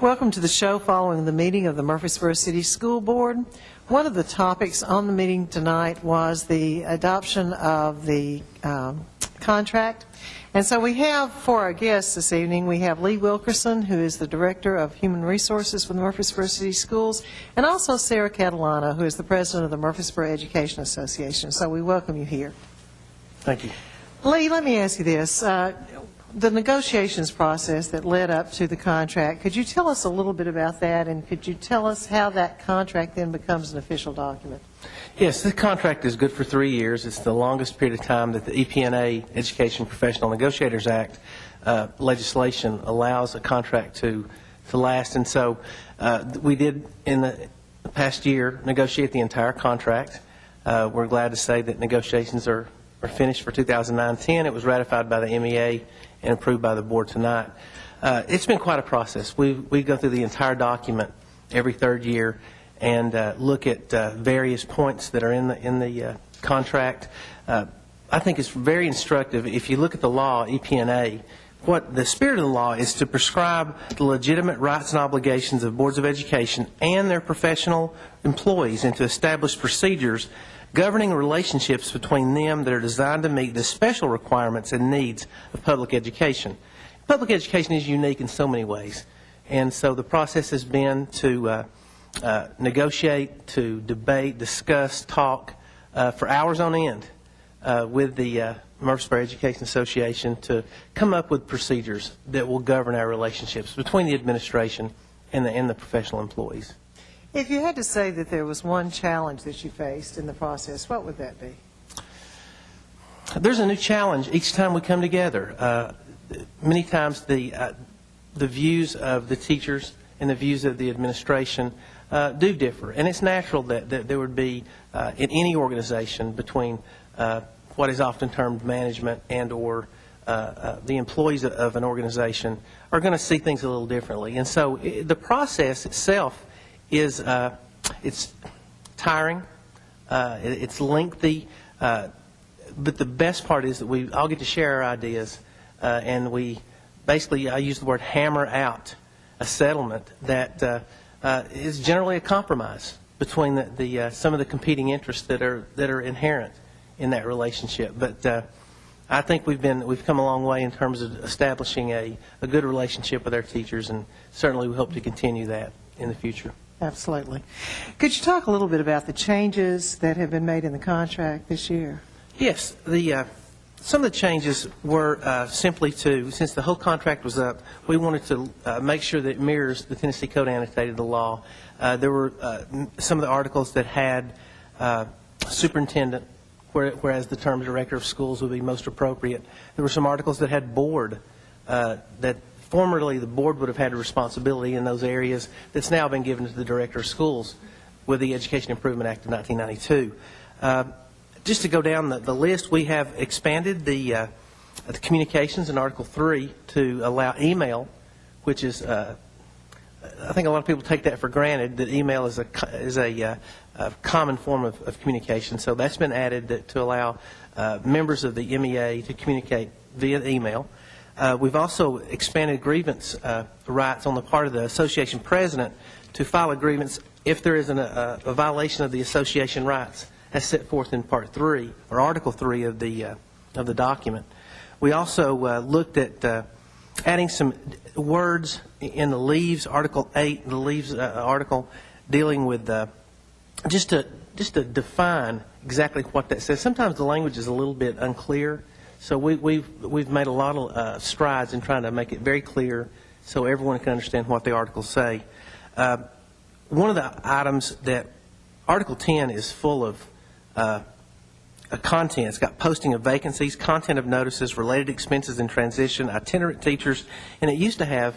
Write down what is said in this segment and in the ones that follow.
Welcome to the show following the meeting of the Murfreesboro City School Board. One of the topics on the meeting tonight was the adoption of the contract. And so we have, for our guests this evening, we have Lee Wilkerson, who is the Director of Human Resources for the Murfreesboro City Schools, and also Sarah Catalano, who is the President of the Murfreesboro Education Association. So we welcome you here. Thank you. Lee, let me ask you this. The negotiations process that led up to the contract, could you tell us a little bit about that, and could you tell us how that contract then becomes an official document? Yes, the contract is good for 3 years. It's the longest period of time that the EPNA, Education Professional Negotiators Act, legislation allows a contract to last. And so we did, in the past year, negotiate the entire contract. We're glad to say that negotiations are finished for 2009-10. It was ratified by the MEA and approved by the board tonight. It's been quite a process. We go through the entire document every third year and look at various points that are in the contract. I think it's very instructive. If you look at the law, EPNA, what the spirit of the law is to prescribe the legitimate rights and obligations of boards of education and their professional employees, and to establish procedures governing relationships between them that are designed to meet the special requirements and needs of public education. Public education is unique in so many ways, and so the process has been to negotiate, to debate, discuss, talk for hours on end with the Murfreesboro Education Association to come up with procedures that will govern our relationships between the administration and the professional employees. If you had to say that there was one challenge that you faced in the process, what would that be? There's a new challenge each time we come together. Many times the views of the teachers and the views of the administration do differ, and it's natural that there would be in any organization between what is often termed management and or the employees of an organization are going to see things a little differently. And so the process itself is it's tiring, it's lengthy, but the best part is that we all get to share our ideas, and we basically, I use the word hammer out a settlement that is generally a compromise between some of the competing interests that are inherent in that relationship. But I think we've come a long way in terms of establishing a good relationship with our teachers, and certainly we hope to continue that in the future. Absolutely. Could you talk a little bit about the changes that have been made in the contract this year? Yes. Some of the changes were simply since the whole contract was up, we wanted to make sure that it mirrors the Tennessee Code Annotated, the law. There were some of the articles that had superintendent, whereas the term director of schools would be most appropriate. There were some articles that had board, that formerly the board would have had a responsibility in those areas, that's now been given to the director of schools with the Education Improvement Act of 1992. Just to go down the list, we have expanded the communications in Article 3 to allow email, which is, I think a lot of people take that for granted, that email is a common form of communication. So that's been added to allow members of the MEA to communicate via email. We've also expanded grievance rights on the part of the association president to file a grievance if there is a violation of the association rights as set forth in Part 3 or Article 3 of the document. We also looked at adding some words in the leaves, Article 8, the leaves article, dealing with just to define exactly what that says. Sometimes the language is a little bit unclear. So we've made a lot of strides in trying to make it very clear so everyone can understand what the articles say. One of the items that Article 10 is full of content. It's got posting of vacancies, content of notices, related expenses in transition, itinerant teachers, and it used to have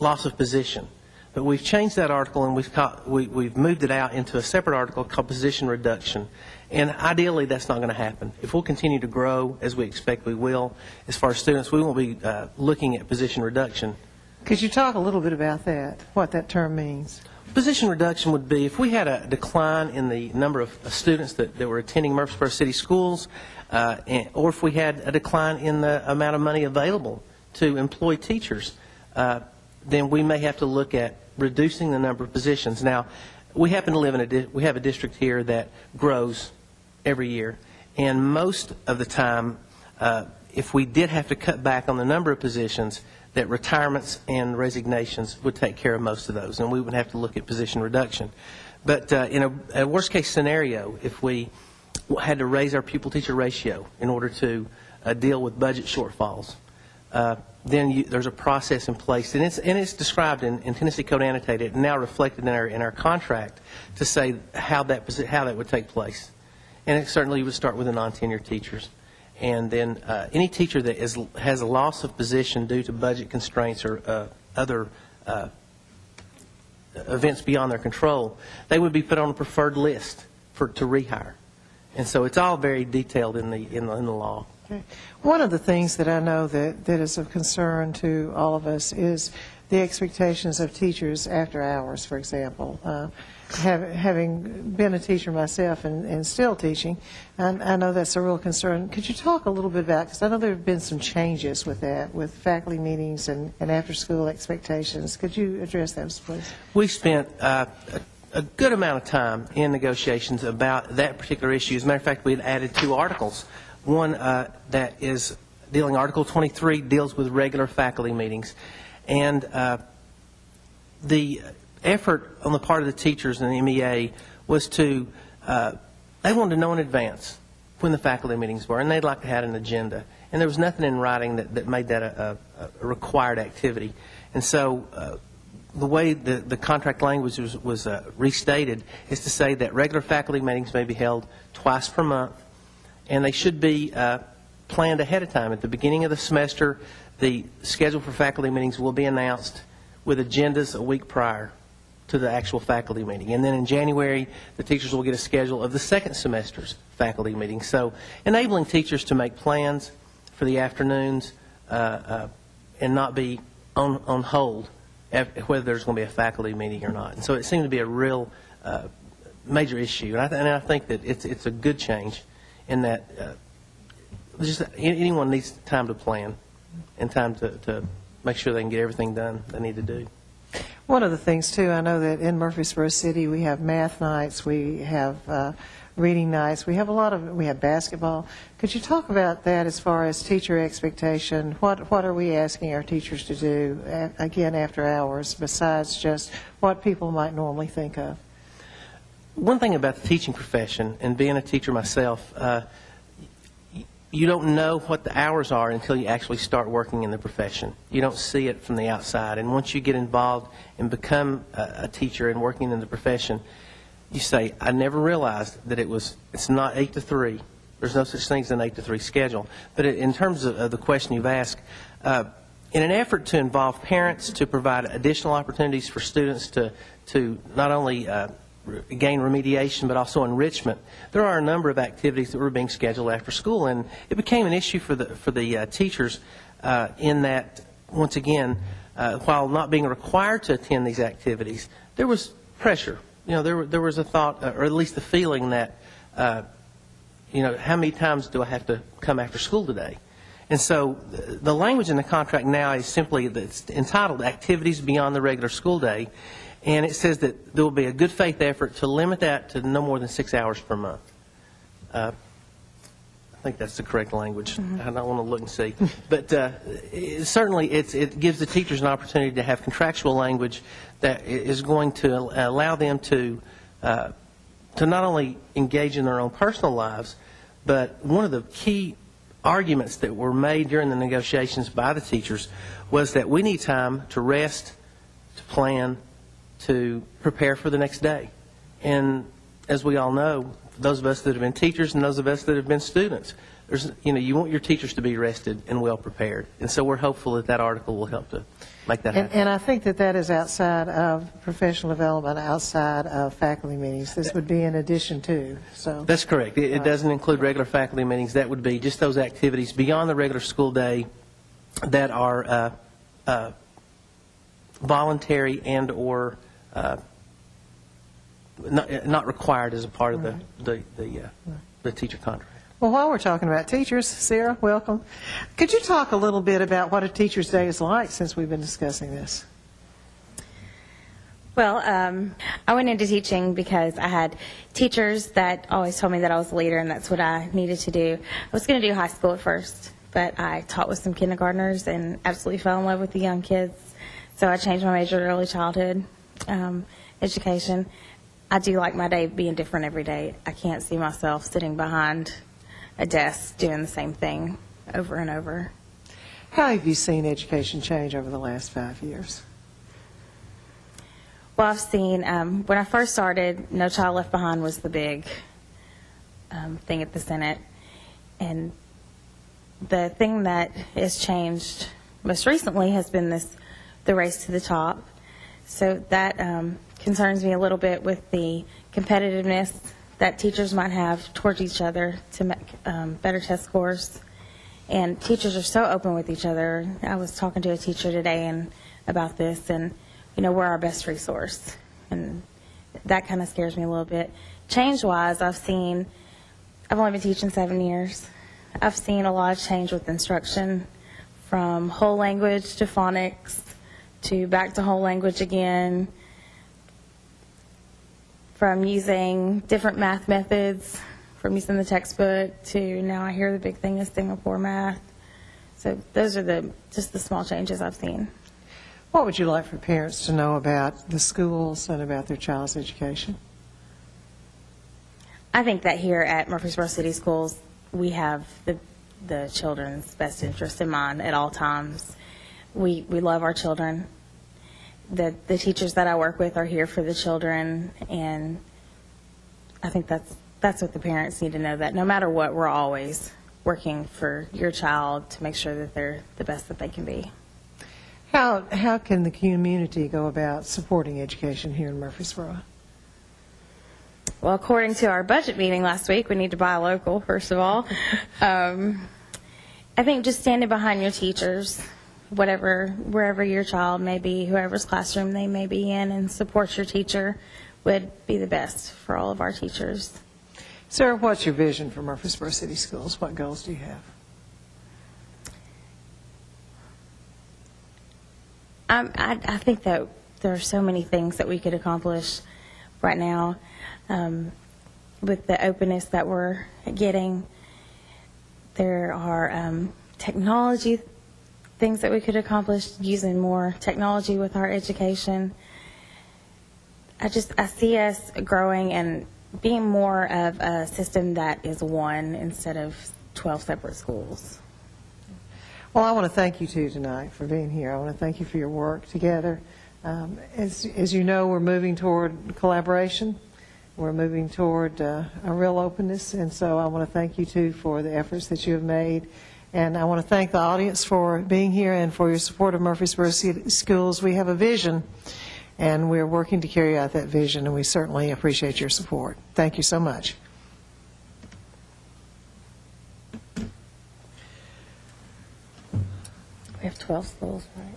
loss of position. But we've changed that article, and we've moved it out into a separate article called position reduction. And ideally, that's not going to happen. If we'll continue to grow, as we expect we will, as far as students, we won't be looking at position reduction. Could you talk a little bit about that, what that term means? Position reduction would be if we had a decline in the number of students that were attending Murfreesboro City Schools, or if we had a decline in the amount of money available to employ teachers. then we may have to look at reducing the number of positions. Now, we happen to live in we have a district here that grows every year, and most of the time, if we did have to cut back on the number of positions, that retirements and resignations would take care of most of those, and we would have to look at position reduction. But in a worst-case scenario, if we had to raise our pupil-teacher ratio in order to deal with budget shortfalls, then there's a process in place, and it's described in Tennessee Code Annotated and now reflected in our contract to say how that would take place. And it certainly would start with the non-tenured teachers. And then any teacher that has a loss of position due to budget constraints or other events beyond their control, they would be put on a preferred list to rehire. And so it's all very detailed in the law. Okay. One of the things that I know that is of concern to all of us is the expectations of teachers after hours, for example. Having been a teacher myself and still teaching, I know that's a real concern. Could you talk a little bit about, because I know there have been some changes with that, with faculty meetings and after-school expectations. Could you address those, please? We spent a good amount of time in negotiations about that particular issue. As a matter of fact, we had added 2 articles. One that is Article 23 deals with regular faculty meetings. And the effort on the part of the teachers and the MEA was they wanted to know in advance when the faculty meetings were, and they'd like to have an agenda. And there was nothing in writing that made that a required activity. And so the way the contract language was restated is to say that regular faculty meetings may be held twice per month, and they should be planned ahead of time. At the beginning of the semester, the schedule for faculty meetings will be announced with agendas a week prior to the actual faculty meeting. And then in January, the teachers will get a schedule of the second semester's faculty meeting. So enabling teachers to make plans for the afternoons and not be on hold whether there's going to be a faculty meeting or not. And so it seemed to be a real major issue. And I think that it's a good change in that just anyone needs time to plan and time to make sure they can get everything done they need to do. One of the things, too, I know that in Murfreesboro City we have math nights, we have reading nights, we have basketball. Could you talk about that as far as teacher expectation? What are we asking our teachers to do, again, after hours, besides just what people might normally think of? One thing about the teaching profession, and being a teacher myself, you don't know what the hours are until you actually start working in the profession. You don't see it from the outside. And once you get involved and become a teacher and working in the profession, you say, I never realized that it's not 8 to 3. There's no such thing as an 8 to 3 schedule. But in terms of the question you've asked, in an effort to involve parents, to provide additional opportunities for students to not only gain remediation but also enrichment, there are a number of activities that were being scheduled after school, and it became an issue for the teachers in that, once again, while not being required to attend these activities, there was pressure. There was a thought, or at least the feeling that how many times do I have to come after school today? And so the language in the contract now is simply that it's entitled Activities Beyond the Regular School Day. And it says that there will be a good faith effort to limit that to no more than 6 hours per month. I think that's the correct language. I don't want to look and see. But certainly it gives the teachers an opportunity to have contractual language that is going to allow them to not only engage in their own personal lives, but one of the key arguments that were made during the negotiations by the teachers was that we need time to rest, to plan, to prepare for the next day. And as we all know, those of us that have been teachers and those of us that have been students, you want your teachers to be rested and well prepared. And so we're hopeful that article will help to make that happen. And I think that is outside of professional development, outside of faculty meetings. This would be in addition to. So that's correct. It doesn't include regular faculty meetings. That would be just those activities beyond the regular school day that are voluntary and or not required as a part of the teacher contract. Well, while we're talking about teachers, Sarah, welcome. Could you talk a little bit about what a teacher's day is like, since we've been discussing this? Well, I went into teaching because I had teachers that always told me that I was a leader and that's what I needed to do. I was going to do high school at first, but I taught with some kindergartners and absolutely fell in love with the young kids. So I changed my major to early childhood education. I do like my day being different every day. I can't see myself sitting behind a desk doing the same thing over and over. How have you seen education change over the last 5 years? Well, I've seen, when I first started, No Child Left Behind was the big thing at the Senate. And the thing that has changed most recently has been the race to the top. So that concerns me a little bit with the competitiveness that teachers might have towards each other to make better test scores. And teachers are so open with each other. I was talking to a teacher today about this, and we're our best resource, and that kind of scares me a little bit. Change-wise, I've only been teaching 7 years. I've seen a lot of change with instruction, from whole language to phonics to back to whole language again, from using different math methods, from using the textbook to now I hear the big thing is Singapore math. So those are just the small changes I've seen. What would you like for parents to know about the schools and about their child's education? I think that here at Murfreesboro City Schools, we have the children's best interest in mind at all times. We love our children. The teachers that I work with are here for the children, and I think that's what the parents need to know, that no matter what, we're always working for your child to make sure that they're the best that they can be. How can the community go about supporting education here in Murfreesboro? Well, according to our budget meeting last week, we need to buy local, first of all. I think just standing behind your teachers, wherever your child may be, whoever's classroom they may be in, and support your teacher would be the best for all of our teachers. Sarah, what's your vision for Murfreesboro City Schools? What goals do you have? I think that there are so many things that we could accomplish right now with the openness that we're getting. There are technology things that we could accomplish using more technology with our education. I see us growing and being more of a system that is one instead of 12 separate schools. Well, I want to thank you two tonight for being here. I want to thank you for your work together. As you know, we're moving toward collaboration. We're moving toward a real openness, and so I want to thank you two for the efforts that you have made. And I want to thank the audience for being here and for your support of Murfreesboro City Schools. We have a vision, and we're working to carry out that vision, and we certainly appreciate your support. Thank you so much. We have 12 schools, right?